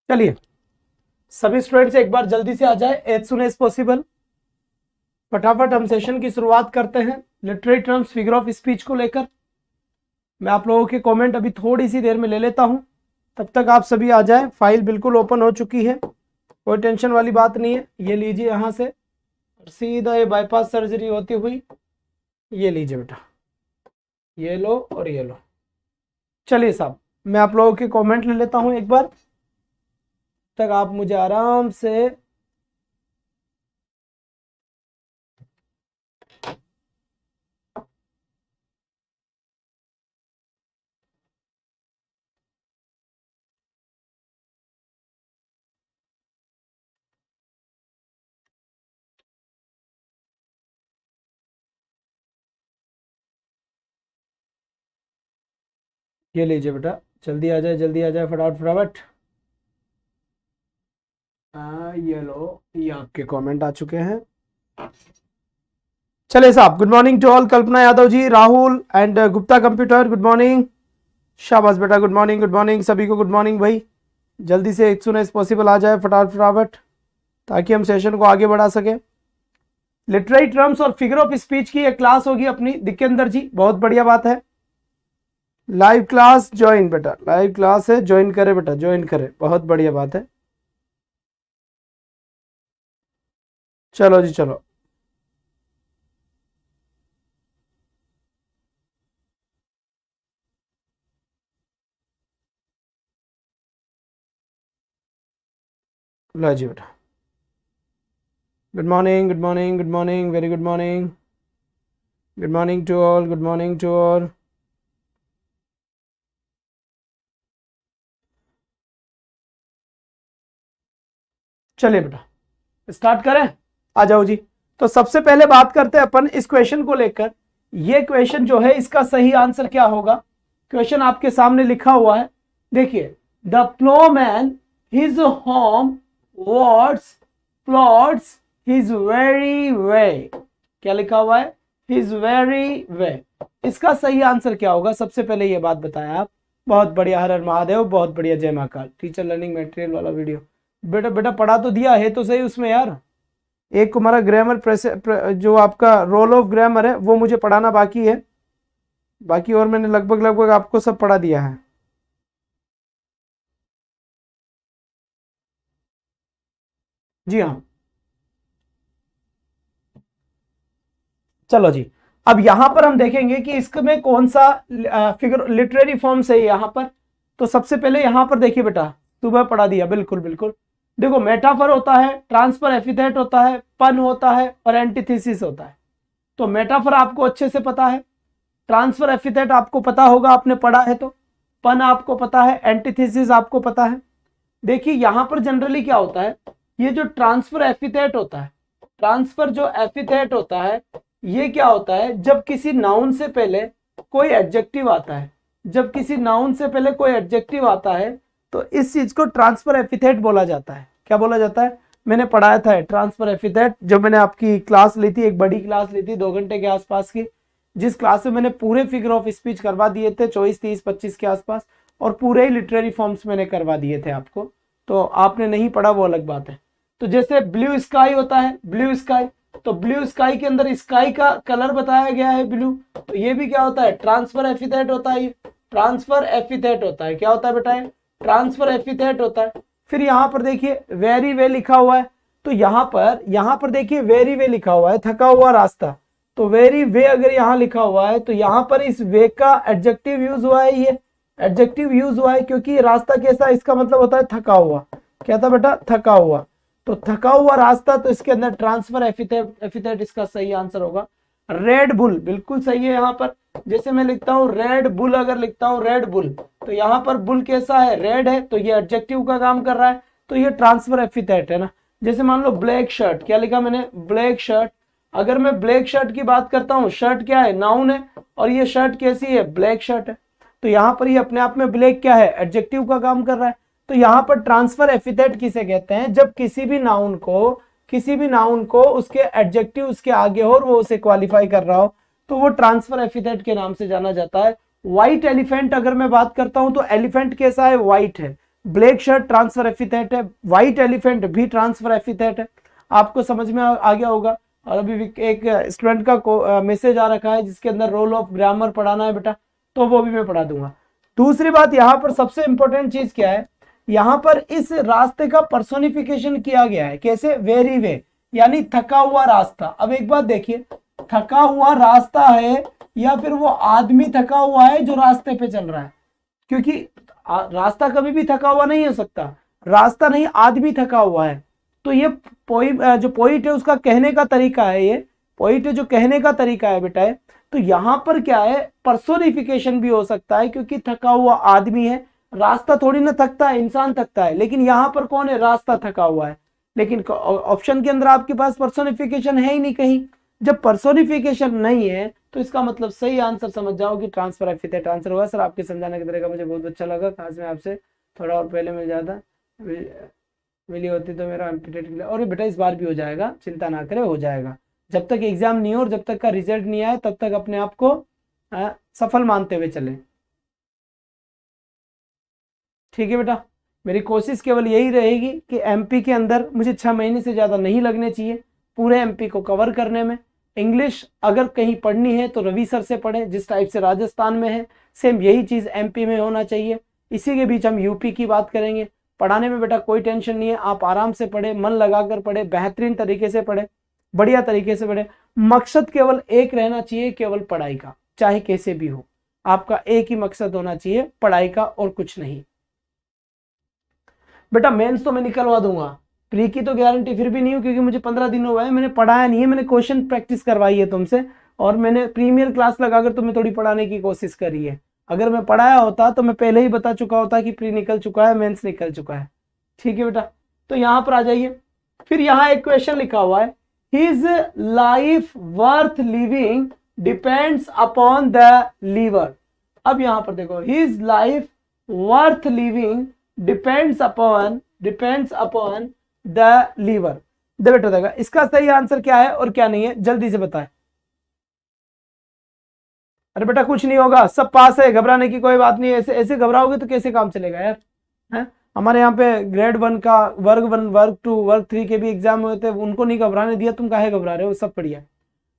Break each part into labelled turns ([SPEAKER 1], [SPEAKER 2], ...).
[SPEAKER 1] चलिए सभी स्टूडेंट्स एक बार जल्दी से आ जाए एज सुन एज पॉसिबल। फटाफट हम सेशन की शुरुआत करते हैं literary terms figure of speech को लेकर। मैं आप लोगों के कमेंट अभी थोड़ी सी देर में ले लेता हूं, तब तक आप सभी आ जाएं। फाइल बिल्कुल ओपन हो चुकी है, कोई टेंशन वाली बात नहीं है। ये लीजिए यहाँ से सीधा ये बाईपास सर्जरी होती हुई ये लीजिए बेटा, ये लो और ये लो। चलिए साहब मैं आप लोगों के कमेंट ले लेता हूं एक बार, तक आप मुझे आराम से ये लीजिए बेटा, जल्दी आ जाए जल्दी आ जाए फटाफट फटाफट। ये लो, ये आपके कमेंट आ चुके हैं। चलिए साहब, good morning to all. Kalpana Yadav ji, Rahul and Gupta computer, good morning. शाबाश बेटा, गुड मॉर्निंग सभी को गुड मॉर्निंग भाई। जल्दी से एज सुन एज पॉसिबल आ जाए फटाफट फटाफट, ताकि हम सेशन को आगे बढ़ा सके। लिटरेरी टर्म्स और फिगर ऑफ स्पीच की एक क्लास होगी अपनी दिकेंदर जी, बहुत बढ़िया बात है। लाइव क्लास ज्वाइन बेटा, लाइव क्लास है, ज्वाइन करे बेटा, ज्वाइन करे, बहुत बढ़िया बात है। चलो जी चलो, लो जी बेटा। Good morning good morning good morning, very good morning, good morning to all, good morning to all. चलिए बेटा स्टार्ट करें, आ जाओ जी। तो सबसे पहले बात करते हैं अपन इस क्वेश्चन को लेकर। ये क्वेश्चन जो है इसका सही आंसर क्या होगा। क्वेश्चन आपके सामने लिखा हुआ है, देखिए। The Plowman his home words plots his very way. क्या लिखा हुआ है, हिज वेरी वे। इसका सही आंसर क्या होगा, सबसे पहले ये बात बताया आप। बहुत बढ़िया, हर हर महादेव, बहुत बढ़िया, जय महाकाल। टीचर लर्निंग मटेरियल वाला वीडियो बेटा बेटा पढ़ा तो दिया है तो सही उसमें यार। एक तुम्हारा ग्रामर जो आपका रोल ऑफ ग्रामर है वो मुझे पढ़ाना बाकी है, बाकी और मैंने लगभग लगभग आपको सब पढ़ा दिया है। जी हाँ, चलो जी। अब यहां पर हम देखेंगे कि इसमें कौन सा फिगर लिटरेरी फॉर्म से है यहां पर। तो सबसे पहले यहां पर देखिए बेटा, सुबह पढ़ा दिया, बिल्कुल बिल्कुल। देखो मेटाफर होता है, ट्रांसफर एपिथेट होता है, पन होता है और एंटीथेसिस होता है। तो मेटाफर आपको अच्छे से पता है, ट्रांसफर एपिथेट आपको पता होगा, आपने पढ़ा है। तो पन आपको पता है, एंटीथेसिस आपको पता है। देखिए यहां पर जनरली क्या होता है, ये जो ट्रांसफर एपिथेट होता है, ट्रांसफर जो एपिथेट होता है, ये क्या होता है, जब किसी नाउन से पहले कोई एडजेक्टिव आता है, जब किसी नाउन से पहले कोई एडजेक्टिव आता है तो इस चीज को ट्रांसफर एपिथेट बोला जाता है। क्या बोला जाता है, मैंने पढ़ाया था ट्रांसफर एपिथेट, जब मैंने आपकी क्लास ली थी, एक बड़ी क्लास ली थी 2 घंटे के आसपास की, जिस क्लास में मैंने पूरे फिगर ऑफ स्पीच करवा दिए थे 24, 30, 25 के आसपास, और पूरे ही लिटरेरी फॉर्म्स मैंने करवा दिए थे आपको। तो आपने नहीं पढ़ा वो अलग बात है। तो जैसे ब्लू स्काई होता है, ब्लू स्काई, तो ब्लू स्काई के अंदर स्काई का कलर बताया गया है ब्लू, तो ये भी क्या होता है, ट्रांसफर एपिथेट होता है। ट्रांसफर एपिथेट होता है, क्या होता है बेटा, ट्रांसफर एपिथेट होता है। फिर यहाँ पर देखिए वेरी वे लिखा हुआ है, तो यहाँ पर देखिए वेरी वे लिखा हुआ है, थका हुआ रास्ता। तो वेरी वे अगर यहाँ लिखा हुआ है तो यहाँ पर इस वे का एडजेक्टिव यूज हुआ है, ये एडजेक्टिव यूज हुआ है क्योंकि रास्ता कैसा, इसका मतलब होता है थका हुआ। क्या था बेटा, थका हुआ। तो थका हुआ रास्ता, तो इसके अंदर ट्रांसफर एपिथेट इसका सही आंसर होगा। रेड बुल बिल्कुल सही है यहाँ पर। जैसे मैं लिखता हूँ रेड बुल, अगर लिखता हूँ रेड बुल, तो यहाँ पर बुल कैसा है, रेड है, तो ये एडजेक्टिव का काम कर रहा है, तो ये ट्रांसफर एपिथेट है ना। जैसे मान लो ब्लैक शर्ट, क्या लिखा मैंने, ब्लैक शर्ट। अगर मैं ब्लैक शर्ट की बात करता हूँ, शर्ट क्या है, नाउन है, और ये शर्ट कैसी है, ब्लैक शर्ट है, तो यहाँ पर ये अपने आप में ब्लैक क्या है, एडजेक्टिव का काम कर रहा है। तो यहाँ पर ट्रांसफर एपिथेट किसे कहते हैं, जब किसी भी नाउन को उसके एडजेक्टिव उसके आगे हो और वो उसे क्वालिफाई कर रहा हो, तो वो ट्रांसफर एपिथेट के नाम से जाना जाता है। व्हाइट एलिफेंट अगर मैं बात करता हूं तो एलिफेंट कैसा है, व्हाइट है, ब्लैक शर्ट ट्रांसफर एपिथेट है, व्हाइट एलिफेंट भी ट्रांसफर एपिथेट है। आपको समझ में आ गया होगा। और अभी एक स्टूडेंट का मैसेज आ रखा है जिसके अंदर रोल ऑफ ग्रामर पढ़ाना है बेटा, तो वो भी मैं पढ़ा दूंगा। दूसरी बात यहाँ पर सबसे इंपॉर्टेंट चीज क्या है, यहाँ पर इस रास्ते का पर्सोनिफिकेशन किया गया है। कैसे? वेरी वे, यानी थका हुआ रास्ता। अब एक बात देखिए, थका हुआ रास्ता है या फिर वो आदमी थका हुआ है जो रास्ते पे चल रहा है, क्योंकि रास्ता कभी भी थका हुआ नहीं हो सकता, रास्ता नहीं आदमी थका हुआ है। तो ये जो पोइट है उसका कहने का तरीका है, ये पोइट जो कहने का तरीका है बेटा है। तो यहाँ पर क्या है, पर्सोनिफिकेशन भी हो सकता है, क्योंकि थका हुआ आदमी है, रास्ता थोड़ी ना थकता है, इंसान थकता है, लेकिन यहाँ पर कौन है, रास्ता थका हुआ है। लेकिन ऑप्शन के अंदर आपके पास पर्सोनिफिकेशन है ही नहीं कहीं। जब पर्सोनिफिकेशन नहीं है तो इसका मतलब सही आंसर समझ जाओ कि ट्रांसफर एपिथेट आंसर होगा। सर आपके समझाने का तरीका मुझे बहुत अच्छा लगा, खास में आपसे थोड़ा और पहले मिल जाता, मिली होती तो मेरा एपिथेट। और बेटा इस बार भी हो जाएगा, चिंता ना करें, हो जाएगा। जब तक एग्जाम नहीं हो और जब तक का रिजल्ट नहीं आए तब तक अपने आप को सफल मानते हुए चले। ठीक है बेटा, मेरी कोशिश केवल यही रहेगी कि एमपी के अंदर मुझे 6 महीने से ज़्यादा नहीं लगने चाहिए पूरे एमपी को कवर करने में। इंग्लिश अगर कहीं पढ़नी है तो रवि सर से पढ़े, जिस टाइप से राजस्थान में है सेम यही चीज़ एमपी में होना चाहिए। इसी के बीच हम यूपी की बात करेंगे। पढ़ाने में बेटा कोई टेंशन नहीं है, आप आराम से पढ़े, मन लगाकर पढ़े, बेहतरीन तरीके से पढ़े, बढ़िया तरीके से पढ़े। मकसद केवल एक रहना चाहिए, केवल पढ़ाई का, चाहे कैसे भी हो, आपका एक ही मकसद होना चाहिए, पढ़ाई का और कुछ नहीं। बेटा मेंस तो मैं निकलवा दूंगा, प्री की तो गारंटी फिर भी नहीं हो, क्योंकि मुझे 15 दिन हुआ है, मैंने पढ़ाया नहीं है, मैंने क्वेश्चन प्रैक्टिस करवाई है तुमसे, और मैंने प्रीमियर क्लास लगाकर तुम्हें थोड़ी पढ़ाने की कोशिश करी है। अगर मैं पढ़ाया होता तो मैं पहले ही बता चुका होता कि प्री निकल चुका है, मेंस निकल चुका है। ठीक है बेटा, तो यहाँ पर आ जाइए। फिर यहाँ एक क्वेश्चन लिखा हुआ है, his life worth living depends upon the liver. अब यहाँ पर देखो, his life worth living depends upon the liver. बेटा देखा इसका सही आंसर क्या है और क्या नहीं है, जल्दी से बताएं। अरे बेटा कुछ नहीं होगा, सब पास है, घबराने की कोई बात नहीं है। ऐसे ऐसे घबराओगे तो कैसे काम चलेगा यार, है? हमारे यहाँ पे ग्रेड 1 का वर्ग 1 वर्ग 2 वर्ग 3 के भी एग्जाम हुए थे, उनको नहीं घबराने दिया, तुम काहे घबरा रहे हो, सब बढ़िया।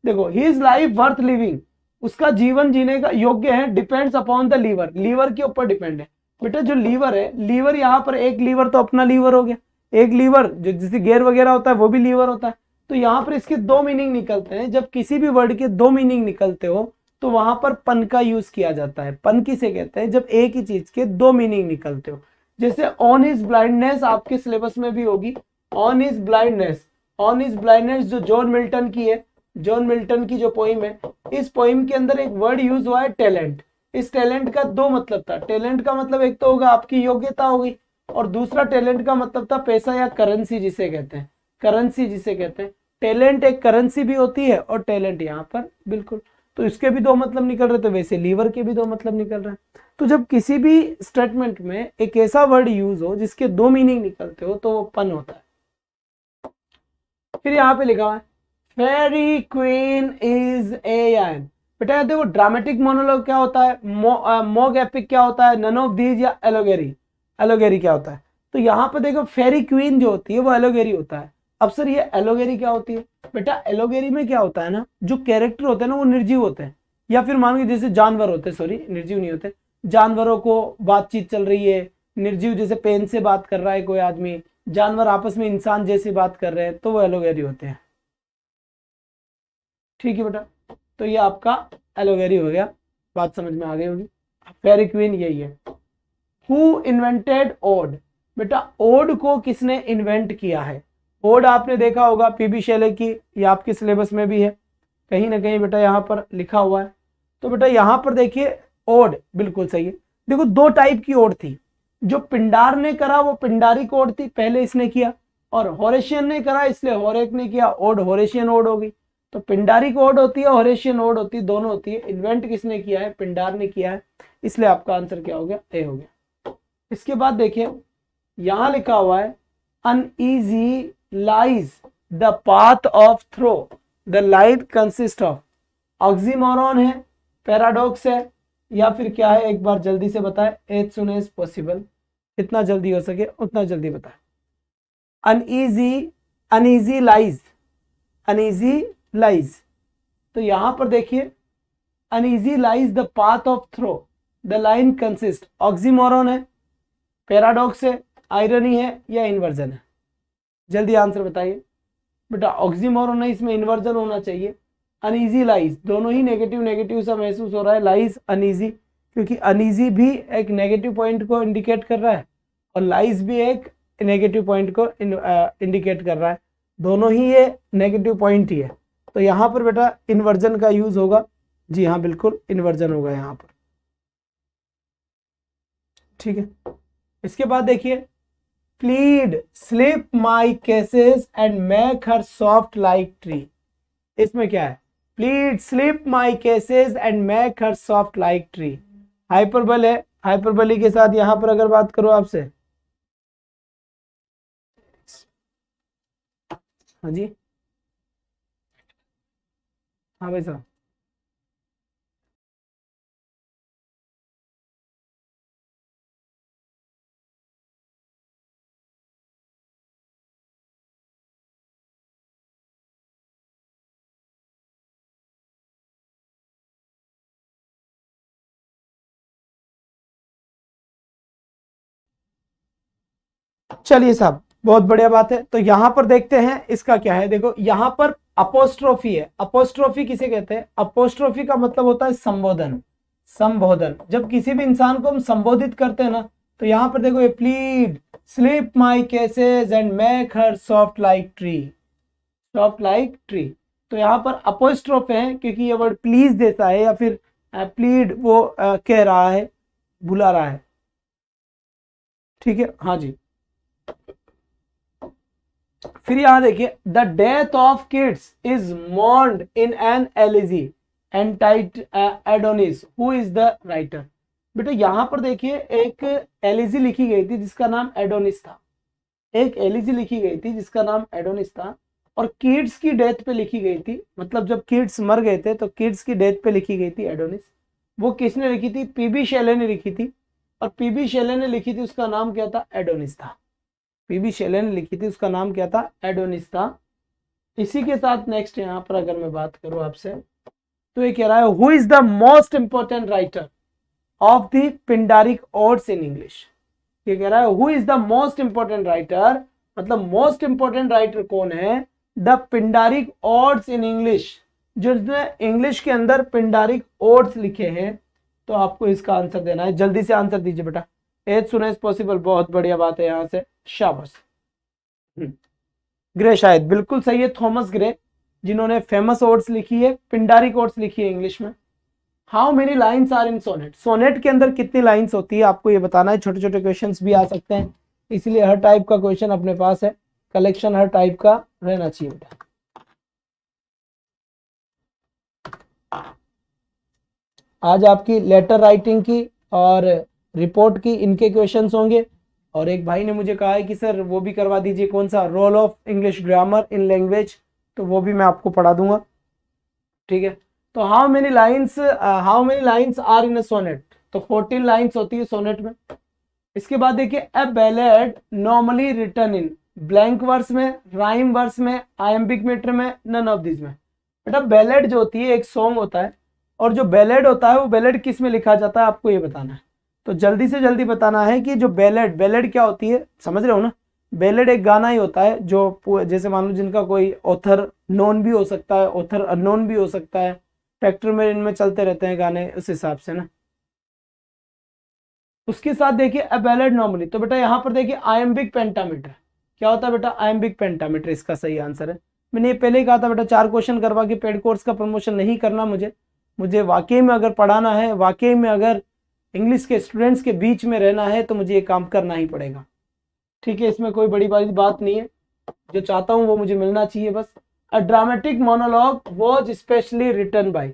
[SPEAKER 1] देखो हिज लाइफ वर्थ लिविंग, उसका जीवन जीने का योग्य है, depends upon the liver, liver के ऊपर डिपेंड है। बेटा जो लीवर है, लीवर यहाँ पर एक लीवर तो अपना लीवर हो गया, एक लीवर जो जैसे गेयर वगैरह होता है वो भी लीवर होता है। तो यहाँ पर इसके दो मीनिंग निकलते हैं। जब किसी भी वर्ड के दो मीनिंग निकलते हो तो वहां पर पन का यूज किया जाता है। पन किसे कहते हैं, जब एक ही चीज के दो मीनिंग निकलते हो। जैसे ऑन हिज ब्लाइंडनेस आपके सिलेबस में भी होगी, on his blindness, on his blindness जो जॉन मिल्टन की है, जॉन मिल्टन की जो पोइम है, इस पोइम के अंदर एक वर्ड यूज हुआ है टैलेंट। इस टैलेंट का दो मतलब था। टैलेंट का मतलब एक तो होगा आपकी योग्यता होगी, और दूसरा टैलेंट का मतलब था पैसा या करेंसी जिसे कहते हैं, करेंसी जिसे कहते हैं। टैलेंट एक करेंसी भी होती है और टैलेंट यहाँ पर बिल्कुल, तो इसके भी दो मतलब निकल रहे थे, वैसे लीवर के भी दो मतलब निकल रहे हैं। तो जब किसी भी स्टेटमेंट में एक ऐसा वर्ड यूज हो जिसके दो मीनिंग निकलते हो तो वो पन होता है। फिर यहाँ पे लिखा हुआ है फेरी क्वीन इज एन। बेटा देखो ड्रामेटिक मोनोलॉग क्या होता है, मोग एपिक क्या होता है, नन ऑफ दीज या एलोगेरी, एलोगेरी क्या होता है। तो यहाँ पे देखो फेरी क्वीन जो होती है वो एलोगेरी होता है। अब सर ये एलोगेरी क्या होती है, बेटा एलोगेरी में क्या होता है ना, जो कैरेक्टर होते हैं ना वो निर्जीव होते हैं, या फिर मान लीजिए जैसे जानवर होते हैं, सॉरी निर्जीव नहीं होते, जानवरों को बातचीत चल रही है, निर्जीव जैसे पेन से बात कर रहा है कोई आदमी, जानवर आपस में इंसान जैसी बात कर रहे हैं, तो वो एलोगेरी होते हैं। ठीक है बेटा, तो ये आपका एलोगेरी हो गया, बात समझ में आ गई होगी। फेरी क्वीन यही है। हु इन्वेंटेड ओड, बेटा ओड को किसने इन्वेंट किया है। ओड आपने देखा होगा पीबी शैले की, ये आपके सिलेबस में भी है कहीं ना कहीं बेटा, यहाँ पर लिखा हुआ है। तो बेटा यहाँ पर देखिए ओड बिल्कुल सही है। देखो दो टाइप की ओड थी, जो पिंडार ने करा वो पिंडारिक ओड थी, पहले इसने किया, और होरेशियन ने करा इसलिए होरेक ने किया, ओड होरेशियन ओड होगी। तो पिंडारिक ओड होती है, होरेशियन ओड होती है, दोनों होती है। इन्वेंट किसने किया है, पिंडार ने किया है, इसलिए आपका आंसर क्या हो गया, ए हो गया। इसके बाद देखिए यहां लिखा हुआ है uneasy lies the path of throw, the line consist of, oxymoron है, पैराडॉक्स है, या फिर क्या है, एक बार जल्दी से बताए, एज सुन एज पॉसिबल। जितना जल्दी हो सके उतना जल्दी बताएं। Uneasy, uneasy lies, uneasy lies, तो यहां पर देखिए uneasy lies the path of throw, the line consist, oxymoron है, पैराडॉक्स है, आयरनी है या इन्वर्जन है? जल्दी आंसर बताइए बेटा। ऑक्सीमोरन है, इसमें इन्वर्जन होना चाहिए। अनईजी लाइज, दोनों ही नेगेटिव नेगेटिव सा महसूस हो रहा है, लाइज अनईजी, क्योंकि अनईजी भी एक नेगेटिव पॉइंट को इंडिकेट कर रहा है और लाइज भी एक नेगेटिव पॉइंट को इंडिकेट कर रहा है, दोनों ही ये नेगेटिव पॉइंट ही है। तो यहाँ पर बेटा इन्वर्जन का यूज होगा। जी हाँ बिल्कुल इन्वर्जन होगा यहाँ पर। ठीक है, इसके बाद देखिए plead slip my cases and make her soft like tree, इसमें क्या है? Plead slip my cases and make her soft like tree, hyperbole है, हाइपरबली के साथ यहां पर अगर बात करो आपसे, हाँ जी, हाँ भाई साहब, चलिए साहब बहुत बढ़िया बात है। तो यहां पर देखते हैं इसका क्या है। देखो यहां पर अपोस्ट्रोफी है, अपोस्ट्रोफी किसे कहते हैं? अपोस्ट्रोफी का मतलब होता है संबोधन, संबोधन। जब किसी भी इंसान को हम संबोधित करते हैं ना, तो यहां पर देखो ये plead slip my cases and make her soft like tree, soft like tree. तो यहाँ पर अपोस्ट्रोफ है क्योंकि ये वर्ड प्लीज देता है या फिर प्लीड वो कह रहा है, बुला रहा है। ठीक है, हाँ जी। फिर यहां देखिए the death of Keats is mourned in an elegy entitled Adonais, who is the writer? बेटा यहां पर देखिए एक एलिजी लिखी गई थी जिसका नाम एडोनिस था, एक एलिजी लिखी गई थी जिसका नाम एडोनिस था, और किड्स की डेथ पे लिखी गई थी, मतलब जब किड्स मर गए थे तो किड्स की डेथ पे लिखी गई थी एडोनिस। वो किसने लिखी थी? पीबी शेले ने लिखी थी, और पीबी शेले ने लिखी थी उसका नाम क्या था? एडोनिस था। पीबी शेले ने लिखी थी उसका नाम क्या था? एडोनिस था। इसी के साथ नेक्स्ट यहाँ पर अगर मैं बात करूं आपसे, तो ये कह रहा है who is the most important writer of the पिंडारिक odds in English. ये कह रहा है who is the most important writer, मतलब मोस्ट इंपॉर्टेंट राइटर कौन है? द पिंडारिक ओड्स इन इंग्लिश, जिसने इंग्लिश के अंदर पिंडारिक ओड्स लिखे हैं। तो आपको इसका आंसर देना है, जल्दी से आंसर दीजिए बेटा, एज सुन एज पॉसिबल। बहुत बढ़िया बात है, यहां से शाबाश। ग्रे शायद बिल्कुल सही है, थॉमस ग्रे, जिन्होंने फेमस ओड्स लिखी है, पिंडारिक ओड्स लिखी है इंग्लिश में। How many lines are in sonnet, sonnet के अंदर कितनी लाइन्स होती है आपको ये बताना है। छोटे छोटे क्वेश्चंस भी आ सकते हैं, इसलिए हर टाइप का क्वेश्चन अपने पास है, कलेक्शन हर टाइप का रहना चाहिए बेटा। आज आपकी लेटर राइटिंग की और रिपोर्ट की इनके क्वेश्चंस होंगे, और एक भाई ने मुझे कहा है कि सर वो भी करवा दीजिए, कौन सा? Role of English grammar in language, तो वो भी मैं आपको पढ़ा दूंगा। ठीक है, तो how many lines are in a sonnet, तो 14 लाइन्स होती है सोनेट में। इसके बाद देखिए a ballad normally written in blank verse में, राइम वर्स में, आयम्बिक मीटर में, नन ऑफ दिस में। बेटा बैलेड जो होती है एक सॉन्ग होता है, और जो बैलेड होता है वो बैलेड किस में लिखा जाता है आपको ये बताना है। तो जल्दी से जल्दी बताना है कि जो बैलेड, बैलेड क्या होती है, समझ रहे हो ना? बैलेड एक गाना ही होता है जो जैसे मान लो जिनका कोई ऑथर नोन भी हो सकता है, ऑथर अननोन भी हो सकता है, ट्रैक्टर में इनमें चलते रहते हैं गाने, उस हिसाब से ना। उसके साथ देखिए अ बैलेड नॉर्मली, तो बेटा यहाँ पर देखिए आयम्बिक पेंटामीटर, क्या होता है बेटा? आयम्बिक पेंटामीटर इसका सही आंसर है। मैंने ये पहले ही कहा था बेटा, 4 क्वेश्चन करवा के पेड कोर्स का प्रमोशन नहीं करना मुझे वाकई में अगर पढ़ाना है, वाकई में अगर इंग्लिश के स्टूडेंट्स के बीच में रहना है, तो मुझे ये काम करना ही पड़ेगा। ठीक है, इसमें कोई बड़ी बड़ी बात नहीं है, जो चाहता हूं वो मुझे मिलना चाहिए बस। A dramatic monologue was specially written by,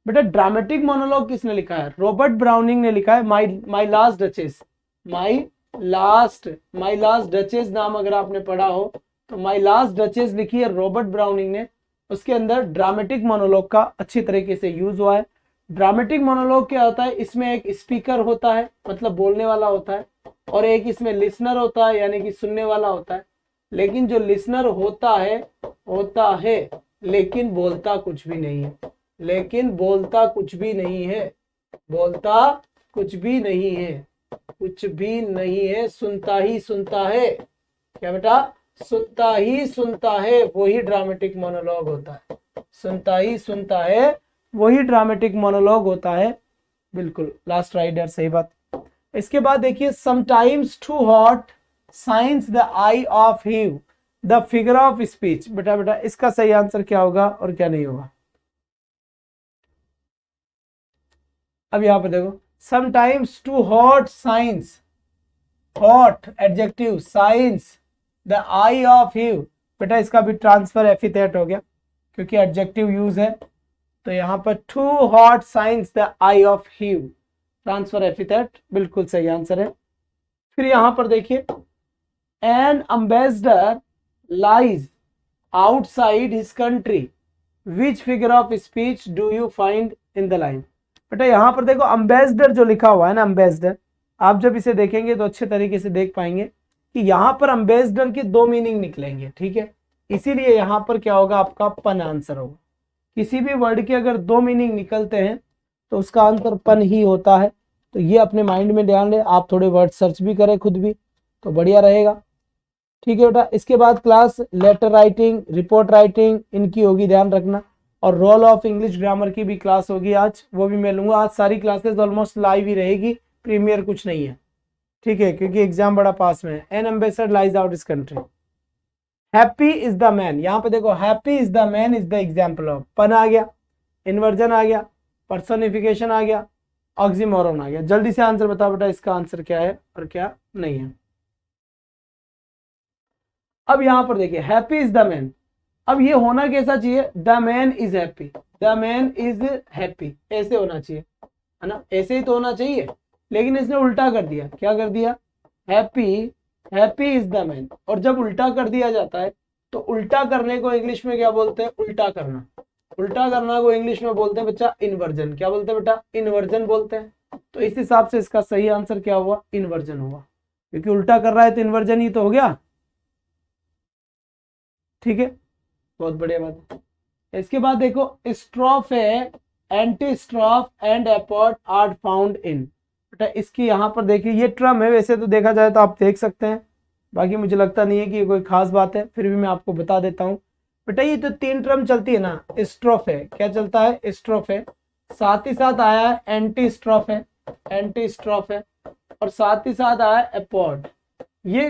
[SPEAKER 1] बेटा ड्रामेटिक मोनोलॉग किसने लिखा है? रॉबर्ट ब्राउनिंग ने लिखा है। My last duchess, my last duchess नाम अगर आपने पढ़ा हो, तो माई लास्ट डचेस लिखी है रॉबर्ट ब्राउनिंग ने। उसके अंदर ड्रामेटिक मोनोलॉग का अच्छी तरीके से यूज हुआ है। ड्रामेटिक मोनोलॉग क्या होता है? इसमें एक स्पीकर होता है, मतलब बोलने वाला होता है, और एक इसमें लिसनर होता है यानी कि सुनने वाला होता है। लेकिन जो लिसनर होता है लेकिन बोलता कुछ भी नहीं है, लेकिन बोलता कुछ भी नहीं है, बोलता कुछ भी नहीं है, कुछ भी नहीं है, सुनता ही सुनता है। क्या बेटा? सुनता ही सुनता है, वही ड्रामेटिक मोनोलॉग होता है। सुनता ही सुनता है, वही ड्रामेटिक मोनोलॉग होता है। बिल्कुल लास्ट राइडर, सही बात। इसके बाद देखिए, sometimes too hot shines the eye of heaven the figure of speech. बेटा इसका सही आंसर क्या होगा और क्या नहीं होगा? अब यहां पर देखो, sometimes too hot shines, hot adjective, shines the eye of heaven. बेटा इसका भी ट्रांसफर एफिथेट हो गया क्योंकि एडजेक्टिव यूज है। तो यहां पर too hot shines the eye of heaven, transferred epithet, बिल्कुल सही आंसर है। फिर यहां पर देखिए, an ambassador lies outside his country, which figure of speech do you find in the line. बेटा यहां पर देखो, एम्बेसडर जो लिखा हुआ है ना, एम्बेसडर, आप जब इसे देखेंगे तो अच्छे तरीके से देख पाएंगे कि यहां पर एम्बेसडर के दो मीनिंग निकलेंगे, ठीक है। इसीलिए यहां पर क्या होगा, आपका पन आंसर होगा। किसी भी वर्ड के अगर दो मीनिंग निकलते हैं तो उसका आंसर पन ही होता है। तो ये अपने माइंड में ध्यान दें, आप थोड़े वर्ड सर्च भी करें खुद भी तो बढ़िया रहेगा, ठीक है बेटा। इसके बाद class letter writing, report writing, इनकी होगी, ध्यान रखना। और रोल ऑफ इंग्लिश ग्रामर की भी क्लास होगी आज, वो भी मैं लूंगा। आज सारी क्लासेस ऑलमोस्ट लाइव ही रहेगी, प्रीमियर कुछ नहीं है, ठीक है, क्योंकि एग्जाम बड़ा पास में है। एन एम्बेसडर लाइज आउट इस country, happy is the man. यहाँ पे देखो, happy is the man is the example of, पन आ गया, इन्वर्जन आ गया, पर्सोनिफिकेशन आ गया, ऑक्सीमोरन आ गया। जल्दी से आंसर बताओ बेटा, इसका आंसर क्या है और क्या नहीं है। अब यहां पर देखिए, हैप्पी इज द मैन। अब ये होना कैसा चाहिए, the man is happy, the man is happy, ऐसे होना चाहिए, है ना, ऐसे ही तो होना चाहिए। लेकिन इसने उल्टा कर दिया, क्या कर दिया, हैप्पी इज द मैन। और जब उल्टा कर दिया जाता है तो उल्टा करने को इंग्लिश में क्या बोलते हैं, उल्टा करना। उल्टा करना को इंग्लिश में बोलते हैं बच्चा इन्वर्जन। क्या बोलते हैं बेटा, इन्वर्जन बोलते हैं। तो इस हिसाब से इसका सही आंसर क्या हुआ, इन्वर्जन हुआ, क्योंकि उल्टा कर रहा है तो इन्वर्जन ही तो हो गया, ठीक है, बहुत बढ़िया बात है। इसके बाद देखो, स्ट्रॉफ है, antistrophe and epode are found in. बेटा इसकी यहाँ पर देखिए, ये ट्रम है, वैसे तो देखा जाए तो आप देख सकते हैं, बाकी मुझे लगता नहीं है कि ये कोई खास बात है, फिर भी मैं आपको बता देता हूँ। बेटा ये तो तीन ट्रम चलती है ना, स्ट्रॉफ है, क्या चलता है, स्ट्रॉफ है, साथ ही साथ आया है एंटी स्ट्रॉफ है, एंटी स्ट्रॉफ है, और साथ ही साथ आया एपोड। ये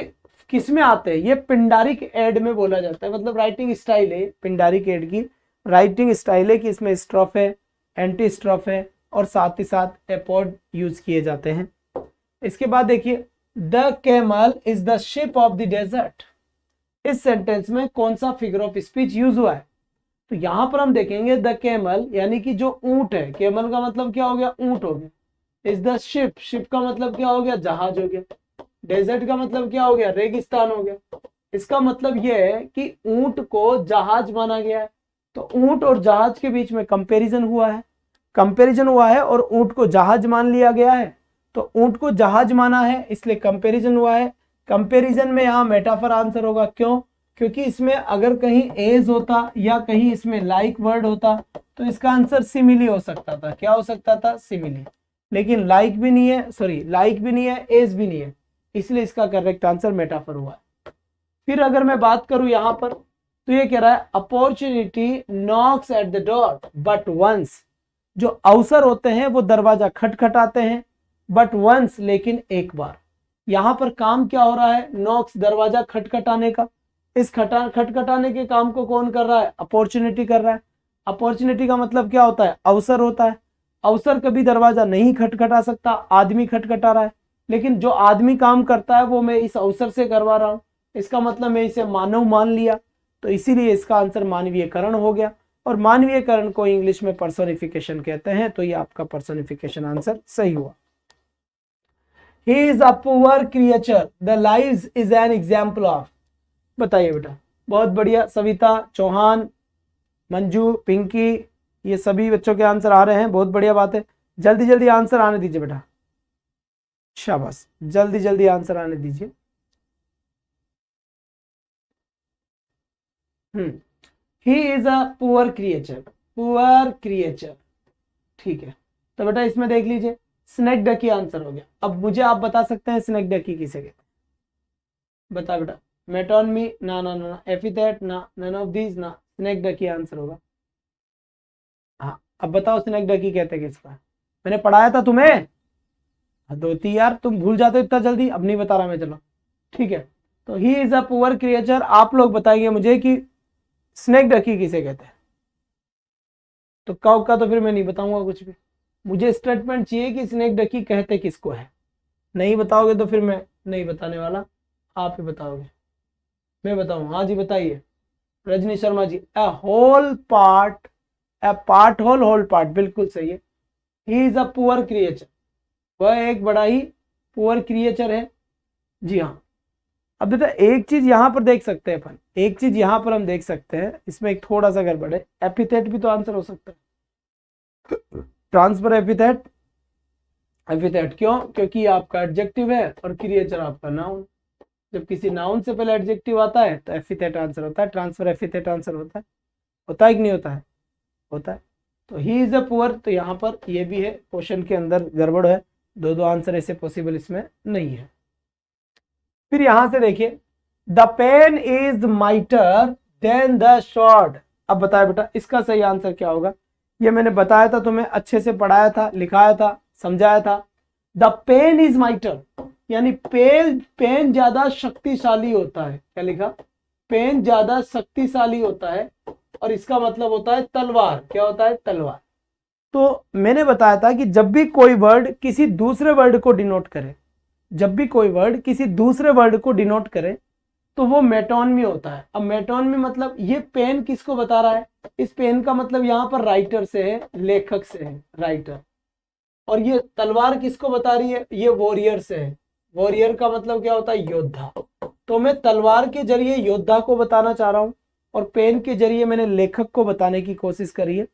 [SPEAKER 1] किस में आते हैं, ये पिंडारिक एड में बोला जाता है, मतलब राइटिंग स्टाइल है पिंडारिक एड की, राइटिंग स्टाइल है कि इसमें स्ट्रॉफ है, एंटी स्ट्रॉफ है और साथ ही साथ एपोड यूज किए जाते हैं। इसके बाद देखिए, the camel is the ship of the desert. इस सेंटेंस में कौन सा फिगर ऑफ स्पीच यूज हुआ है, तो यहां पर हम देखेंगे द कैमल यानी कि जो ऊंट है, कैमल का मतलब क्या हो गया, ऊंट हो गया। इज द शिप, शिप का मतलब क्या हो गया, जहाज हो गया। डेजर्ट का मतलब क्या हो गया, रेगिस्तान हो गया। इसका मतलब यह है कि ऊंट को जहाज माना गया है, तो ऊंट और जहाज के बीच में कंपैरिजन हुआ है, कंपैरिजन हुआ है और ऊंट को जहाज मान लिया गया है। तो ऊंट को जहाज माना है इसलिए कंपैरिजन हुआ है। कंपैरिजन में यहाँ मेटाफर आंसर होगा, क्यों, क्योंकि इसमें अगर कहीं एज होता या कहीं इसमें लाइक वर्ड होता तो इसका आंसर सिमिली हो सकता था। क्या हो सकता था, सिमिली। लेकिन लाइक भी नहीं है, सॉरी लाइक भी नहीं है, एज भी नहीं है, इसलिए इसका करेक्ट आंसर मेटाफर हुआ है। फिर अगर मैं बात करूं यहां पर, तो ये कह रहा है opportunity knocks at the door but once. जो अवसर होते हैं वो दरवाजा खटखटाते हैं, बट वंस लेकिन एक बार। यहां पर काम क्या हो रहा है, नॉक्स, दरवाजा खटखटाने का। इस खटखटाने के काम को कौन कर रहा है, अपॉर्चुनिटी कर रहा है। अपॉर्चुनिटी का मतलब क्या होता है, अवसर होता है। अवसर कभी दरवाजा नहीं खटखटा सकता, आदमी खटखटा रहा है, लेकिन जो आदमी काम करता है वो मैं इस अवसर से करवा रहा हूं, इसका मतलब मैं इसे मानव मान लिया, तो इसीलिए इसका आंसर मानवीयकरण हो गया। और मानवीयकरण को इंग्लिश में पर्सोनिफिकेशन कहते हैं, तो ये आपका पर्सोनिफिकेशन आंसर सही हुआ। He is a poor creature, the lives is an example of। बताइए बेटा, बहुत बढ़िया, सविता, चौहान, मंजू, पिंकी, ये सभी बच्चों के आंसर आ रहे हैं, बहुत बढ़िया बात है। जल्दी जल्दी आंसर आने दीजिए बेटा। शाबाश, जल्दी जल्दी आंसर आने दीजिए। ही is a poor creature, poor creature, ठीक है। तो बेटा इसमें देख लीजिए स्नेक डकी आंसर हो गया। अब मुझे आप बता सकते हैं स्नेक डकी किसे कहते हैं? बता बेटा। मेटोनमी ना ना ना, एपिथेट ना, नन ऑफ दीज ना, स्नेक डकी आंसर होगा। हाँ अब बताओ स्नेक डकी कहते हैं किसका? मैंने पढ़ाया था तुम्हें, दोती यार तुम भूल जाते हो इतना जल्दी। अब नहीं बता रहा मैं, चलो ठीक है। तो ही इज अ पुअर क्रिएचर, आप लोग बताइए मुझे कि स्नेक डकी किसे कहते हैं? तो काउ का तो फिर मैं नहीं बताऊंगा कुछ भी, मुझे स्टेटमेंट चाहिए कि स्नेक डकी कहते किसको है। नहीं बताओगे तो फिर मैं नहीं बताने वाला, आप ही बताओगे। मैं बताऊं? हाँ जी बताइए Rajni Sharma ji. A whole part, a part whole, whole part, बिल्कुल सही है। He is a poor creature, वह एक बड़ा ही पुअर क्रिएचर है। जी हाँ। अब बेटा एक चीज यहां पर देख सकते हैं अपन, एक चीज यहां पर हम देख सकते हैं, इसमें एक थोड़ा सा गड़बड़ है। एपिथेट भी तो आंसर हो सकता है, ट्रांसफर एपिथेट। एपिथेट क्यों? क्योंकि आपका एडजेक्टिव है और क्रिएचर आपका नाउन। जब किसी नाउन से पहले एडजेक्टिव आता है तो एपिथेट आंसर होता है, ट्रांसफर एपिथेट आंसर होता है कि नहीं होता है? होता है। तो ही इज अ पुअर, तो यहाँ पर ये भी है, क्वेश्चन के अंदर गड़बड़ है, दो दो आंसर ऐसे पॉसिबल इसमें नहीं है। फिर यहां से देखिए the pen is mightier than the sword. अब बताया बेटा इसका सही आंसर क्या होगा? ये मैंने बताया था तुम्हें, अच्छे से पढ़ाया था, लिखाया था, समझाया था। द पेन इज माइटर यानी पेन ज्यादा शक्तिशाली होता है। क्या लिखा? पेन ज्यादा शक्तिशाली होता है और इसका मतलब होता है तलवार। क्या होता है? तलवार। तो मैंने बताया था कि जब भी कोई वर्ड किसी दूसरे वर्ड को डिनोट करे, जब भी कोई वर्ड किसी दूसरे वर्ड को डिनोट करे तो वो मेटोनमी होता है। अब मेटोनमी मतलब ये पेन किसको बता रहा है? इस पेन का मतलब यहाँ पर राइटर से है, लेखक से है, राइटर। और ये तलवार किसको बता रही है? ये वॉरियर से है। वॉरियर का मतलब क्या होता है? योद्धा। तो मैं तलवार के जरिए योद्धा को बताना चाह रहा हूं और पेन के जरिए मैंने लेखक को बताने की कोशिश करी है।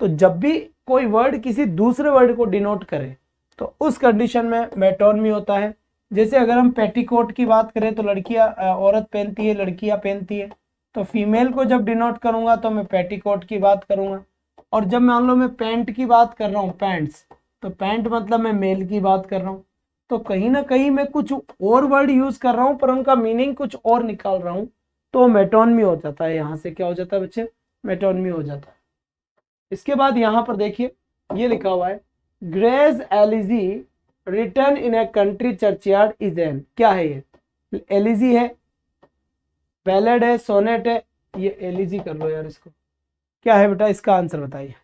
[SPEAKER 1] तो जब भी कोई वर्ड किसी दूसरे वर्ड को डिनोट करे तो उस कंडीशन में मेटोनमी होता है। जैसे अगर हम पेटीकोट की बात करें तो लड़कियां, औरत पहनती है, लड़कियां पहनती है। तो फीमेल को जब डिनोट करूंगा तो मैं पेटीकोट की बात करूंगा। और जब मान लो मैं पैंट की बात कर रहा हूँ, पैंट्स, तो पैंट मतलब मैं मेल की बात कर रहा हूँ। तो कहीं ना कहीं मैं कुछ और वर्ड यूज कर रहा हूँ पर उनका मीनिंग कुछ और निकाल रहा हूँ, तो मेटोनमी हो जाता है। यहाँ से क्या हो जाता है बच्चे? मेटोनमी हो जाता है। इसके बाद यहाँ पर देखिए ये लिखा हुआ है Gray's elegy written in a country churchyard is an. क्या है ये? एलिजी है, बैलेड है, सोनेट है। ये एलिजी कर लो यार इसको। क्या है बेटा इसका आंसर बताइए?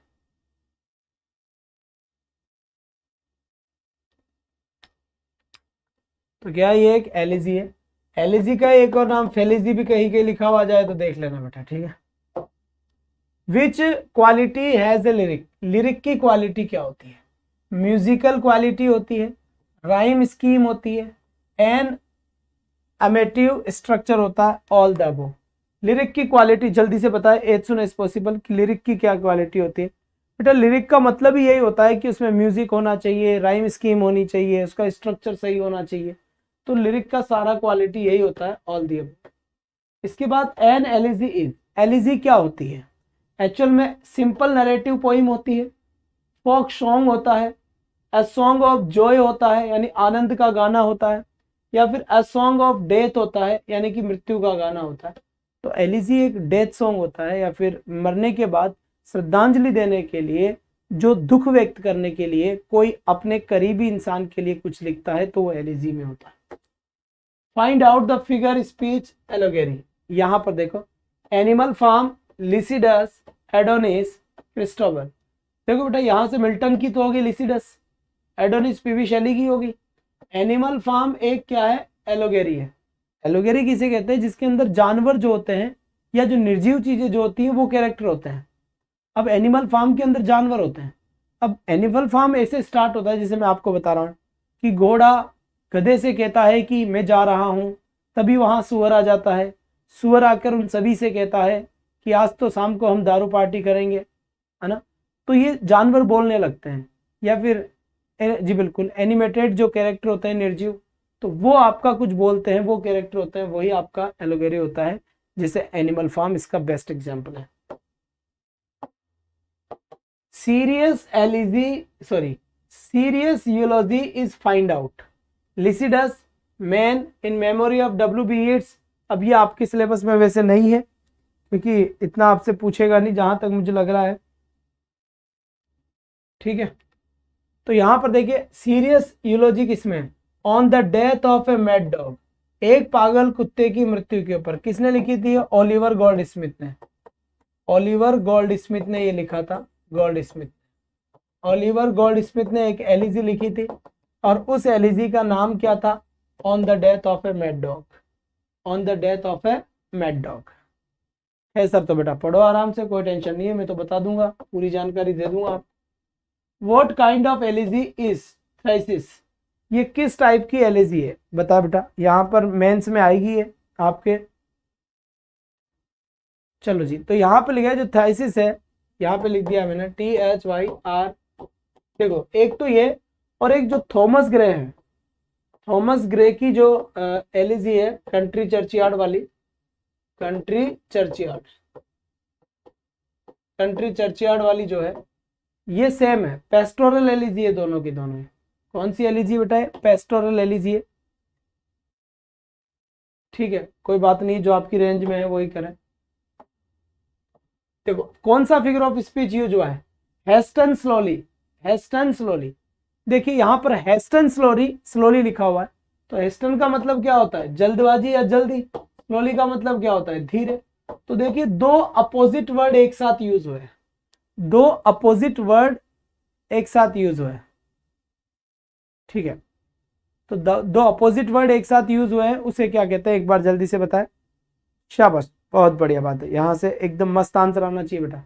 [SPEAKER 1] तो क्या ये एक एलिजी है? एलिजी का एक और नाम फेलिजी भी कहीं कहीं लिखा हुआ जाए तो देख लेना बेटा, ठीक है। विच quality has a lyric. Lyric की क्वालिटी क्या होती है? म्यूजिकल क्वालिटी होती है, राइम स्कीम होती है, एन अमेटिव स्ट्रक्चर होता है, ऑल द अबव। लिरिक की क्वालिटी जल्दी से बताएं एज सुन एज पॉसिबल कि लिरिक की क्या क्वालिटी होती है। बेटा लिरिक का मतलब ही यही होता है कि उसमें म्यूजिक होना चाहिए, राइम स्कीम होनी चाहिए, उसका स्ट्रक्चर सही होना चाहिए। तो लिरिक का सारा क्वालिटी यही होता है, ऑल द अबव। इसके बाद एन एलिजी इज। एलिजी क्या होती है? एक्चुअल में सिंपल नरेटिव पोइम होती है, फोक सॉन्ग होता है, अ सॉन्ग ऑफ जॉय होता है यानी आनंद का गाना होता है, या फिर अ सॉन्ग ऑफ डेथ होता है यानी कि मृत्यु का गाना होता है। तो एलिजी एक डेथ सॉन्ग होता है या फिर मरने के बाद श्रद्धांजलि देने के लिए, जो दुख व्यक्त करने के लिए कोई अपने करीबी इंसान के लिए कुछ लिखता है तो वो एलिजी में होता है। Find out the figure speech allegory. यहां पर देखो Animal Farm, Lycidas, Adonais, Christabel. देखो बेटा यहां से मिल्टन की तो होगी लिसिडस, एडोनिस पीवी शैली की होगी। एनिमल फार्म एक क्या है? एलोगेरी है। एलोगेरी किसे कहते हैं? जिसके अंदर जानवर जो होते हैं या जो निर्जीव चीजें जो होती हैं वो कैरेक्टर होते हैं। अब एनिमल फार्म के अंदर जानवर होते हैं। अब एनिमल फार्म ऐसे स्टार्ट होता है जैसे मैं आपको बता रहा हूँ कि घोड़ा गधे से कहता है कि मैं जा रहा हूँ, तभी वहां सुअर आ जाता है। सुअर आकर उन सभी से कहता है कि आज तो शाम को हम दारू पार्टी करेंगे, है ना। तो ये जानवर बोलने लगते हैं। या फिर जी बिल्कुल, एनिमेटेड जो कैरेक्टर होते हैं निर्जीव, तो वो आपका कुछ बोलते हैं, वो कैरेक्टर होते हैं, वही आपका एलोगेरी होता है, जैसे एनिमल फार्म इसका बेस्ट एग्जाम्पल है। Serious elegy sorry serious eulogy is find out Lycidas man in memory of W.B. Yeats. अब ये आपके सिलेबस में वैसे नहीं है, क्योंकि इतना आपसे पूछेगा नहीं जहां तक मुझे लग रहा है, ठीक है। तो यहां पर देखिए सीरियस यूलॉजी किसमें, on the death of a mad dog, एक पागल कुत्ते की मृत्यु के ऊपर, किसने लिखी थी, ओलिवर गोल्ड स्मिथ ने। ओलिवर गोल्ड स्मिथ ने ये लिखा था, gold Smith, Oliver gold Smith ने एक एलिजी लिखी थी, और उस एलिजी का नाम क्या था, on the death of a mad dog, on the death of a mad dog है सर। तो बेटा पढ़ो आराम से, कोई टेंशन नहीं है, मैं तो बता दूंगा, पूरी जानकारी दे दूंगा आप। What kind of elegy is Thyrsis, ये किस टाइप की एलिजी है, बता बेटा, यहां पर मेंस में आएगी है आपके। चलो जी, तो यहाँ पे लिखा है जो थ्राइसिस है, यहाँ पे लिख दिया मैंने THYR। देखो एक तो ये, और एक जो थॉमस ग्रे है, थॉमस ग्रे की जो एलिजी है कंट्री चर्चयार्ड वाली, कंट्री चर्चयार्ड वाली जो है, ये सेम है, पेस्टोरल एलिजी है दोनों की दोनों। कौन सी एलिजी बेटा है, पेस्टोरल एलिजी है, ठीक है, कोई बात नहीं, जो आपकी रेंज में है वही करें। देखो कौन सा फिगर ऑफ स्पीच यूज हुआ है, हेस्टन स्लोली, हेस्टन स्लोली। देखिए यहाँ पर हेस्टन स्लोली लिखा हुआ है, तो हेस्टन का मतलब क्या होता है, जल्दबाजी या जल्दी, स्लोली का मतलब क्या होता है, धीरे। तो देखिए दो अपोजिट वर्ड एक साथ यूज हुए, दो अपोजिट वर्ड एक साथ यूज हुए, ठीक है। तो दो अपोजिट वर्ड एक साथ यूज हुए हैं, उसे क्या कहते हैं, एक बार जल्दी से बताएं। शाबाश, बहुत बढ़िया बात है, यहां से एकदम मस्त आंसर आना चाहिए बेटा।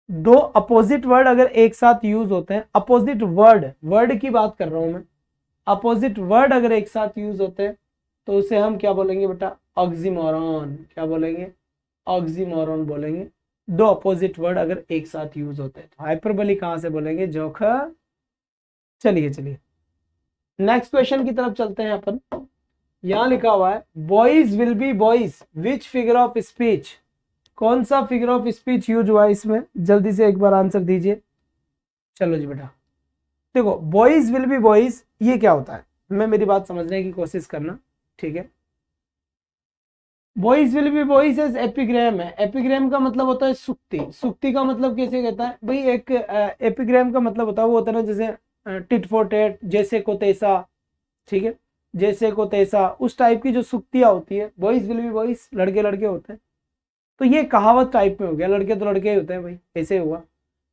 [SPEAKER 1] दो अपोजिट वर्ड अगर एक साथ यूज होते हैं, अपोजिट वर्ड की बात कर रहा हूं मैं, अपोजिट वर्ड अगर एक साथ यूज होते हैं तो उसे हम क्या बोलेंगे बेटा, ऑक्सीमोरॉन। क्या बोलेंगे, ऑक्सीमोरॉन बोलेंगे। दो अपोजिट वर्ड अगर एक साथ यूज होते हैं तो हाइपरबोली कहां से बोलेंगे, जोखा। चलिए नेक्स्ट क्वेश्चन की तरफ चलते हैं अपन। यहां लिखा हुआ है boys will be boys, which figure of speech, कौन सा फिगर ऑफ स्पीच यूज हुआ है इसमें, जल्दी से एक बार आंसर दीजिए। चलो जी बेटा, देखो बॉयज विल बी बॉयज ये क्या होता है, मैं मेरी बात समझने की कोशिश करना, ठीक है। Boys will be boys as epigram है, एपिग्राम का मतलब होता है सुक्ति, सुक्ति का मतलब कैसे कहता है भाई, एक एपिग्राम का मतलब होता है वो होता है ना, जैसे टिट फॉर टेट, जैसे को तैसा, ठीक है, जैसे को तैसा, उस टाइप की जो सुक्तियां होती है, बॉयज विल बी बॉयज, लड़के लड़के होते हैं, तो ये कहावत टाइप में हो गया, लड़के तो लड़के ही होते हैं भाई, ऐसे हुआ,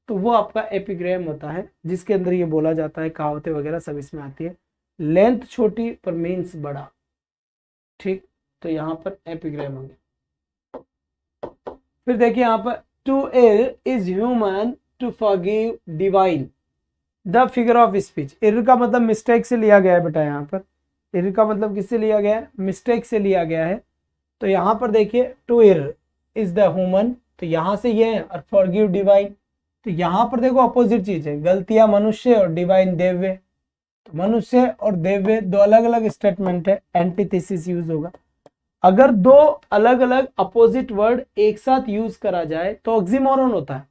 [SPEAKER 1] तो वो आपका एपिग्राम होता है, जिसके अंदर ये बोला जाता है, कहावतें वगैरह सब इसमें आती है। लेंथ छोटी पर मीन्स बड़ा, ठीक, तो यहाँ पर एपिग्राम हो गया। फिर देखिए यहाँ पर to err is human to forgive divine, the figure of speech, error का मतलब मिस्टेक से लिया गया है बेटा, यहाँ पर एरर का मतलब किससे लिया गया है, मिस्टेक से लिया गया है। तो यहाँ पर देखिए to err is the human, तो यहाँ से ये है, और फॉरगिव डिवाइन, तो यहाँ पर देखो अपोजिट चीज है, गलतियां मनुष्य और डिवाइन देव्य, तो मनुष्य और देव्य दो अलग अलग स्टेटमेंट है, एंटीथेसिस यूज होगा। अगर दो अलग अलग अपोजिट वर्ड एक साथ यूज करा जाए तो ऑक्सीमोरॉन होता है,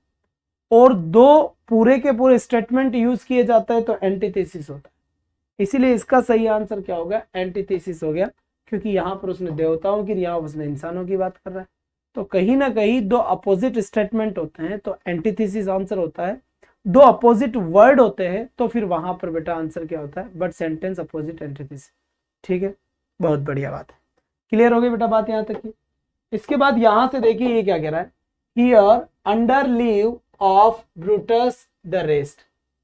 [SPEAKER 1] और दो पूरे के पूरे स्टेटमेंट यूज किए जाता है तो एंटीथेसिस होता है। इसीलिए इसका सही आंसर क्या होगा, एंटीथेसिस हो गया, क्योंकि यहाँ पर उसने देवताओं की, यहाँ उसने इंसानों की बात कर रहा है, तो कहीं ना कहीं दो अपोजिट स्टेटमेंट होते हैं तो एंटीथेसिस आंसर होता है। दो अपोजिट वर्ड होते हैं तो फिर वहां पर बेटा आंसर क्या होता है, बट सेंटेंस अपोजिट एंटीथेसिस, ठीक है, बहुत बढ़िया बात है। क्लियर हो गई बेटा बात यहाँ तक की। इसके बाद यहां से देखिए ये क्या कह रहा है, here under leave of Brutus the rest,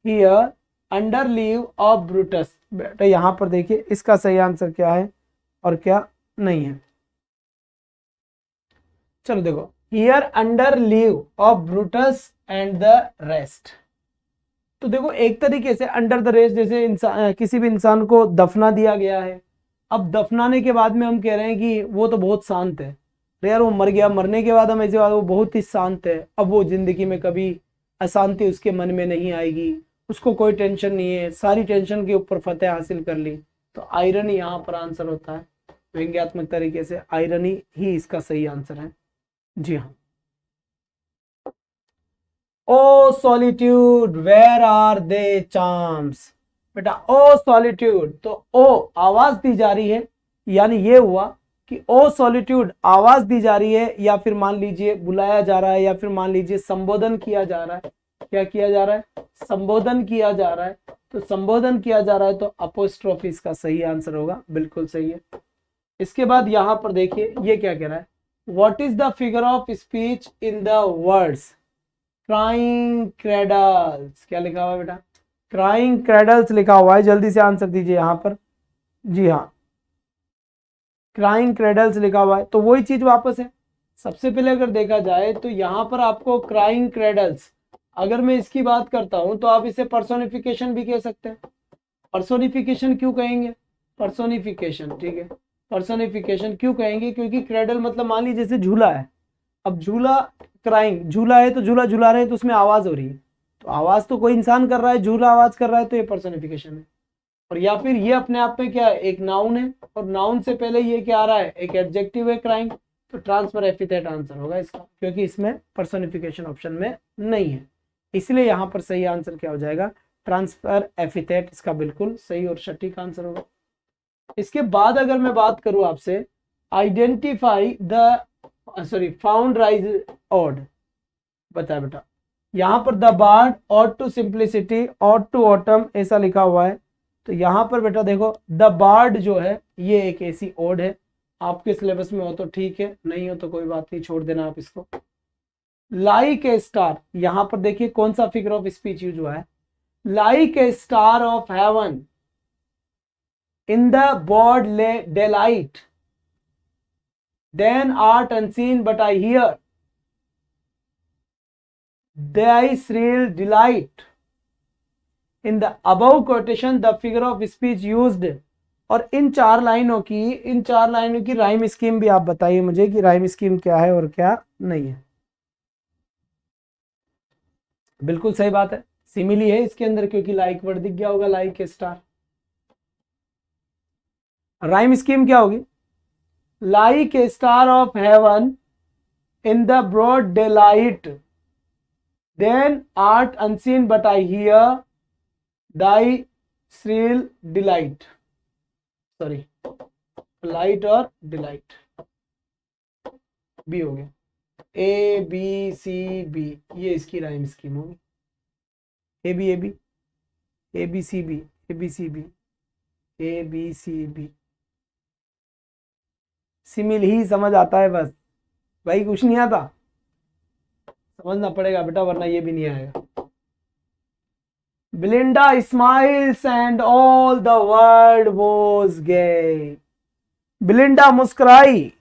[SPEAKER 1] here under leave of Brutus, बेटा यहां पर देखिए इसका सही आंसर क्या है और क्या नहीं है। चलो देखो, here under leave of Brutus and the rest, तो देखो एक तरीके से अंडर द रेस्ट, जैसे इंसान, किसी भी इंसान को दफना दिया गया है, अब दफनाने के बाद में हम कह रहे हैं कि वो तो बहुत शांत है, तो यार वो मर गया, मरने के बाद हम ऐसे वो बहुत ही शांत है, अब वो जिंदगी में कभी अशांति उसके मन में नहीं आएगी, उसको कोई टेंशन नहीं है, सारी टेंशन के ऊपर फतेह हासिल कर ली। तो आयरनी यहाँ पर आंसर होता है, व्यंग्यात्मक तरीके से आयरनी ही इसका सही आंसर है। जी हाँ। O solitude where are the charms, बेटा ओ सॉलिट्यूड, तो ओ आवाज दी जा रही है, यानी ये हुआ कि ओ सॉलिट्यूड आवाज दी जा रही है, या फिर मान लीजिए बुलाया जा रहा है, या फिर मान लीजिए संबोधन किया जा रहा है। क्या किया जा रहा है? संबोधन किया जा रहा है। तो संबोधन किया जा रहा है तो अपोस्ट्रोफी इसका सही आंसर होगा, बिल्कुल सही है। इसके बाद यहां पर देखिए ये क्या कह रहा है, what is the figure of speech in the words crying cradles. क्या लिखा हुआ है बेटा? क्राइंग क्रेडल्स लिखा हुआ है, जल्दी से आंसर दीजिए यहां पर। जी हाँ, क्राइंग क्रेडल्स लिखा हुआ है, तो वही चीज वापस है। सबसे पहले अगर देखा जाए तो यहां पर आपको क्राइंग क्रेडल्स, अगर मैं इसकी बात करता हूं तो आप इसे पर्सोनिफिकेशन भी कह सकते हैं। पर्सोनिफिकेशन क्यों कहेंगे? पर्सोनिफिकेशन, ठीक है, पर्सोनिफिकेशन क्यों कहेंगे? क्योंकि क्रेडल मतलब मान लीजिए जैसे झूला है, अब झूला क्राइंग, झूला है तो झूला झूला रहे हैं तो उसमें आवाज हो रही है, तो आवाज तो कोई इंसान कर रहा है, झूला आवाज कर रहा है, तो ये पर्सोनिफिकेशन है। और या फिर ये अपने आप में क्या है? एक नाउन है, और नाउन से पहले ये क्या आ रहा है? एक एडजेक्टिव है क्राइंग, तो ट्रांसफर एपिथेट आंसर होगा इसका, क्योंकि इसमें पर्सोनिफिकेशन ऑप्शन में नहीं है, इसलिए यहां पर सही आंसर क्या हो जाएगा? ट्रांसफर एपिथेट इसका बिल्कुल सही और सटीक आंसर होगा। इसके बाद अगर मैं बात करूं आपसे, identify the found rise ode, बता बेटा, यहां पर the bard ode to simplicity ode to autumn ऐसा लिखा हुआ है, तो यहां पर बेटा देखो द बार्ड जो है ये एक ऐसी ओड है, आपके सिलेबस में हो तो ठीक है, नहीं हो तो कोई बात नहीं, छोड़ देना आप इसको। लाइक ए स्टार, यहां पर देखिए कौन सा फिगर ऑफ स्पीच यूज हुआ है, like a star of heaven in the broad daylight, then art unseen but I hear thy shrill delight. In the above quotation the figure of speech used, और इन चार लाइनों की rhyme scheme भी आप बताइए मुझे कि राइम स्कीम क्या है और क्या नहीं है। बिल्कुल सही बात है, सिमिली है इसके अंदर, क्योंकि लाइक वर्ड दिख गया होगा, like a star. Rhyme scheme क्या होगी? Like a star of heaven in the broad daylight, then art unseen but I hear thy shrill delight, sorry light और डिलाइट, बी हो गया, ए बी सी बी, ये इसकी rhyme scheme होगी, A B A B A B C B A B C B A B C B, simile ही समझ आता है बस भाई, कुछ नहीं आता, समझना पड़ेगा बेटा वरना ये भी नहीं आएगा। Belinda smiles and all the world was gay. Belinda मुस्कुराई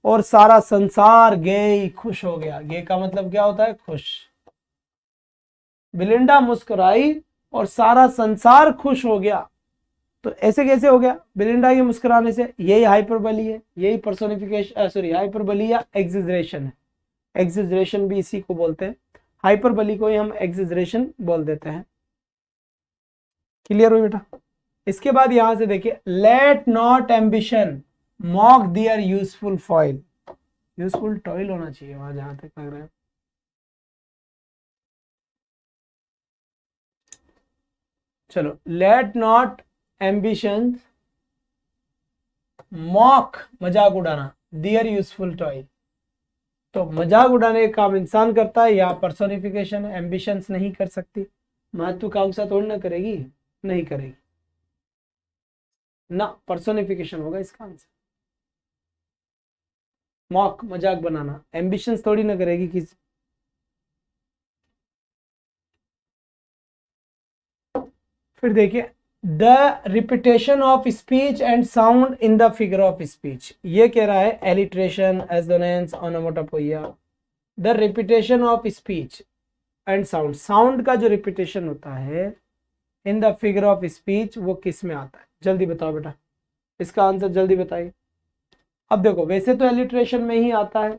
[SPEAKER 1] और सारा संसार गई खुश हो गया। गे का मतलब क्या होता है? खुश। Belinda मुस्कुराई और सारा संसार खुश हो गया, तो ऐसे कैसे हो गया? Belinda के मुस्कुराने से, यही हाइपरबली है, यही पर्सोनिफिकेशन, सॉरी हाइपरबली या एक्सिजरेशन है। एक्सिजरेशन भी इसी को बोलते हैं, हाइपरबली को ही हम एक्सिजरेशन बोल देते हैं। क्लियर हो बेटा? इसके बाद यहां से देखिए, let not ambition mock their useful foil, useful toil होना चाहिए वहां जहां तक लग रहा है। चलो, लेट नॉट एम्बिशन मॉक मजाक उड़ाना, दियर यूजफुल टॉयल, तो मजाक उड़ाने का काम इंसान करता है या पर्सोनिफिकेशन एम्बिशंस नहीं कर सकती, महत्वाकांक्षा थोड़ी ना करेगी, नहीं करेगी ना, पर्सोनिफिकेशन होगा इसका आंसर। मॉक मजाक बनाना, एम्बिशंस थोड़ी ना करेगी किसी। फिर देखिए, the repetition of speech and sound in the figure of speech, ये कह रहा है alliteration, assonance, onomatopoeia. The repetition of speech and sound, sound का जो रिपीटेशन होता है in the figure of speech वो किस में आता है? जल्दी बताओ बेटा, इसका आंसर जल्दी बताइए। अब देखो, वैसे तो एलिट्रेशन में ही आता है,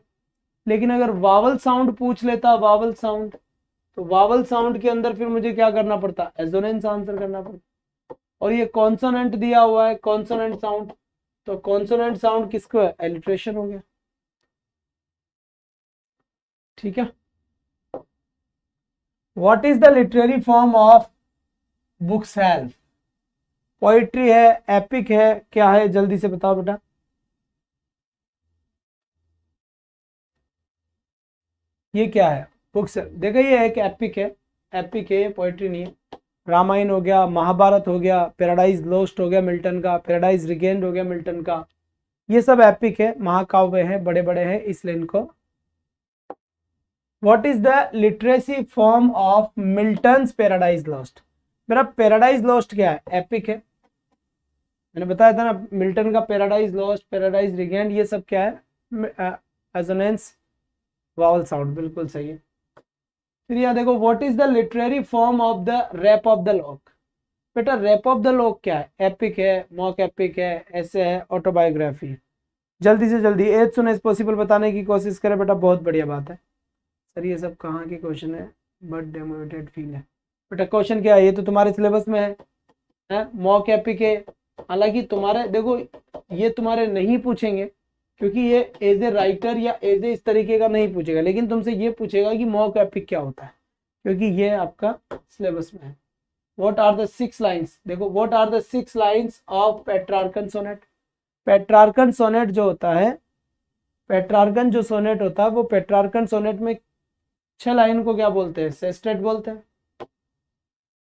[SPEAKER 1] लेकिन अगर वावल साउंड पूछ लेता, वावल साउंड, तो वावल साउंड के अंदर फिर मुझे क्या करना पड़ता, एजोनेंस आंसर करना पड़ता। और ये कॉन्सोनेंट दिया हुआ है, कॉन्सोनेंट साउंड, तो कॉन्सोनेंट साउंड किसको है, एलिट्रेशन हो गया। ठीक है। What is the literary form of book shelf? Poetry है, एपिक है, क्या है, जल्दी से बताओ बेटा। ये क्या है, बुक्स, देखो ये एक एपिक है, एपिक है, ये पोइट्री नहीं है। रामायण हो गया, महाभारत हो गया, पैराडाइज लॉस्ट हो गया मिल्टन का, पैराडाइज रिगेन्ड हो गया मिल्टन का, ये सब एपिक है, महाकाव्य है, बड़े बड़े हैं, इसलिए इनको। What is the literacy form of Milton's paradise lost? मेरा पैराडाइज लॉस्ट क्या है, एपिक है, मैंने बताया था ना, मिल्टन का पैराडाइज लॉस्ट, पैराडाइज रिगेन्ड, ये सब क्या है, एजोनेंस वावल साउंड, बिल्कुल सही है। फिर यहाँ देखो, what is the literary form of the rape of the lock? बेटा रैप ऑफ द लॉक क्या है, एपिक है, मॉक एपिक है, ऐसे है, ऑटोबायोग्राफी है। जल्दी से जल्दी एज सुन एज पॉसिबल बताने की कोशिश करें बेटा, बहुत बढ़िया बात है। सर ये सब कहाँ के क्वेश्चन है, बट डेमोनेटेड फील है बेटा, क्वेश्चन क्या है, ये तो तुम्हारे सिलेबस में है, मॉक एपिक है। हालांकि तुम्हारे देखो ये तुम्हारे नहीं पूछेंगे, क्योंकि ये एज ए राइटर या एज ए इस तरीके का नहीं पूछेगा, लेकिन तुमसे ये पूछेगा कि मॉक एपिक क्या होता है, क्योंकि ये आपका सिलेबस में है। व्हाट आर द 6 लाइन्स, देखो what are the 6 lines of Petrarchan sonnet? Petrarchan sonnet जो होता है, पेट्रार्कन जो सोनेट होता है, वो पेट्रार्कन सोनेट में 6 लाइन को क्या बोलते हैं, सेस्टेट बोलते हैं।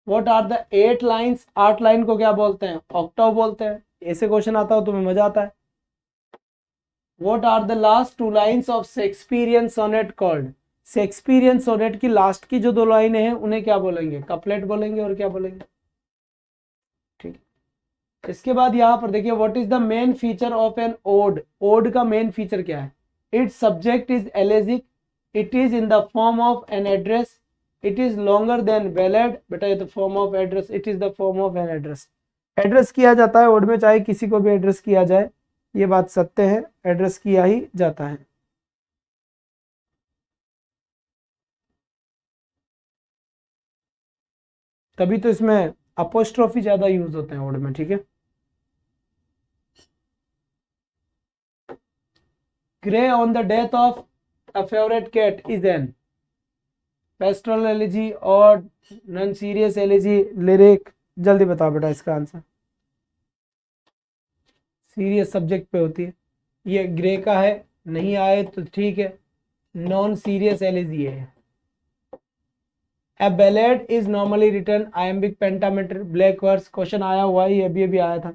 [SPEAKER 1] What are the 8 lines, 8 line को क्या बोलते हैं, ऑक्टाव बोलते हैं। ऐसे क्वेश्चन आता हो तुम्हें मजा आता है। What are the last 2 lines of Shakespearean sonnet called? Shakespearean sonnet की लास्ट की जो 2 लाइनें हैं उन्हें क्या बोलेंगे, कपलेट बोलेंगे, और क्या बोलेंगे। ठीक, इसके बाद यहाँ पर देखिए, what is the main feature of an ode? Ode का मेन फीचर क्या है? Its subject is elegiac, it is in the form of an address, it is longer than ballad. बेटा ये तो form of address, it is the form of an address. Address किया जाता है odd में, चाहे किसी को भी एड्रेस किया जाए, ये बात सत्य है, एड्रेस किया ही जाता है। तभी तो इसमें अपोस्ट्रोफी ज्यादा यूज होते हैं वर्ड में। ठीक है। Gray on the death of a favourite cat is an pastoral elegy और नॉन सीरियस एलिजी, लिरिक। जल्दी बताओ बेटा इसका आंसर। सीरियस सब्जेक्ट पे होती है, ये ग्रे का है, नहीं आए तो ठीक है, नॉन सीरियस एलिजी है। A ballad is normally written iambic pentameter black verse, question आया हुआ है, ये भी आया था,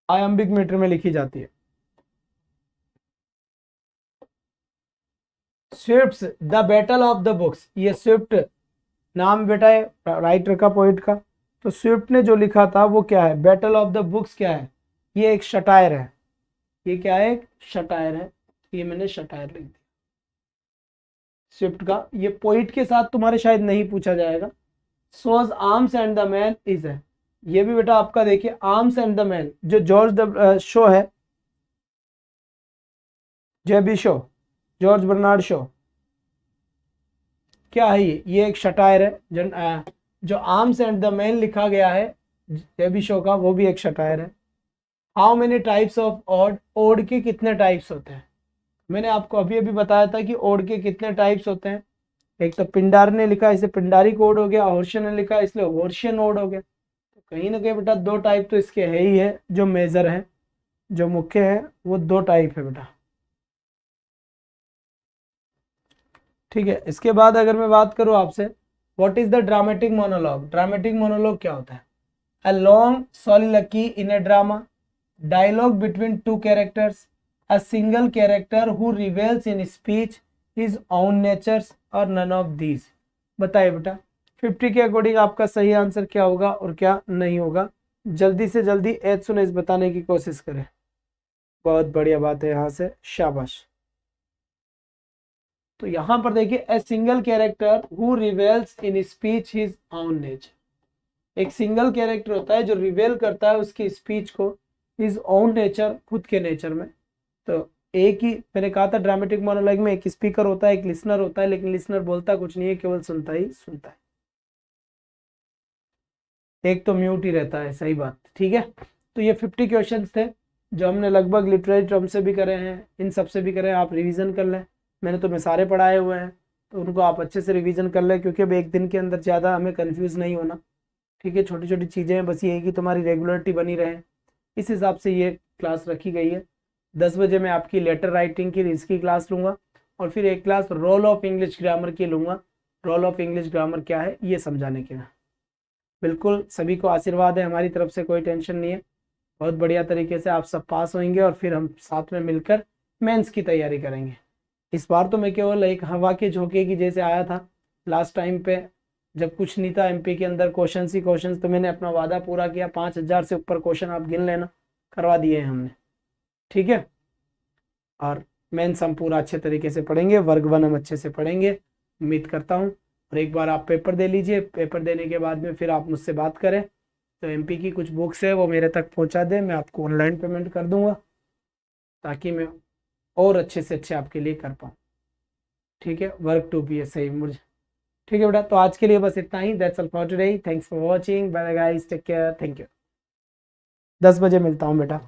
[SPEAKER 1] iambic meter में लिखी जाती है। Swift's the battle of the books, ये स्विफ्ट नाम बेटा है राइटर का, पोइट का, तो स्विफ्ट ने जो लिखा था वो क्या है, बैटल ऑफ द बुक्स क्या है, ये एक शटायर है, ये क्या है, एक शटायर है, ये मैंने शटायर लिख दिया स्विफ्ट का। ये पोइट के साथ तुम्हारे शायद नहीं पूछा जाएगा। Shaw's arms and the man is है, ये भी बेटा आपका देखिए, आर्म्स एंड द मैन जो जॉर्ज द शो है, GB Shaw, George Bernard Shaw, क्या है ये एक शटायर है। जो आर्म्स एंड द मैन लिखा गया है जेबी शो का, वो भी एक शटायर है। How many types of ode, ode के कितने टाइप्स होते हैं? मैंने आपको अभी बताया था कि ओड के कितने टाइप्स होते हैं। एक तो पिंडार ने लिखा, इसे पिंडारिक ओड हो गया, हॉर्शियन ने लिखा इसलिए हॉर्शियन ओड हो गया। तो कहीं ना कहीं बेटा 2 टाइप तो इसके है ही है, जो मेजर है, जो मुख्य है, वो 2 टाइप है बेटा। ठीक है। इसके बाद अगर मैं बात करूं आपसे, what is the dramatic monologue? Dramatic monologue क्या होता है? A long soliloquy in a drama, dialogue between 2 characters, a single character who reveals in speech his own natures or none of these। बताइए बेटा 50 के अकॉर्डिंग आपका सही answer क्या होगा और क्या नहीं होगा। जल्दी से जल्दी एज सुन एज बताने की कोशिश करें। बहुत बढ़िया बात है, यहाँ से शाबाश। तो यहाँ पर देखिए, a single character who reveals in speech his own nature. एक सिंगल कैरेक्टर होता है जो रिवेल करता है उसकी स्पीच को, हिज ओन नेचर, खुद के नेचर में। तो एक ही, मैंने कहा था ड्रामेटिक मोनोलॉग में एक स्पीकर होता है, एक लिसनर होता है, लेकिन लिसनर बोलता कुछ नहीं है, केवल सुनता ही सुनता है, एक तो म्यूट ही रहता है, सही बात, ठीक है। तो ये 50 क्वेश्चंस थे जो हमने लगभग लिटरेरी टर्म से भी करे हैं, इन सब से भी करे हैं, आप रिवीजन कर लें, मैंने तुम्हें सारे पढ़ाए हुए हैं, तो उनको आप अच्छे से रिवीजन कर लें, क्योंकि अब एक दिन के अंदर ज़्यादा हमें कन्फ्यूज़ नहीं होना, ठीक है। छोटी छोटी चीज़ें हैं, बस ये है कि तुम्हारी रेगुलरिटी बनी रहे, इस हिसाब से ये क्लास रखी गई है। 10 बजे मैं आपकी लेटर राइटिंग की इसकी क्लास लूँगा, और फिर एक class role of English grammar की लूँगा, रोल ऑफ इंग्लिश ग्रामर क्या है ये समझाने के लिए। बिल्कुल सभी को आशीर्वाद है हमारी तरफ से, कोई टेंशन नहीं है, बहुत बढ़िया तरीके से आप सब पास होंगे, और फिर हम साथ में मिलकर मेंस की तैयारी करेंगे। इस बार तो मैं केवल एक हवा के झोंके की जैसे आया था, लास्ट टाइम पे जब कुछ नहीं था एमपी के अंदर, क्वेश्चन ही क्वेश्चन, तो मैंने अपना वादा पूरा किया, 5000 से ऊपर क्वेश्चन आप गिन लेना, करवा दिए हैं हमने, ठीक है। और मेंस हम पूरा अच्छे तरीके से पढ़ेंगे, वर्ग 1 हम अच्छे से पढ़ेंगे, उम्मीद करता हूँ। और एक बार आप पेपर दे लीजिए, पेपर देने के बाद में फिर आप मुझसे बात करें, तो एमपी की कुछ बुक्स है वो मेरे तक पहुँचा दें, मैं आपको ऑनलाइन पेमेंट कर दूँगा, ताकि मैं और अच्छे से अच्छे आपके लिए कर पाऊँ, ठीक है। वर्क 2 भी है सही मुझे, ठीक है बेटा। तो आज के लिए बस इतना ही, that's all for today, thanks for watching, bye bye guys, take care, thank you. 10 बजे मिलता हूँ बेटा।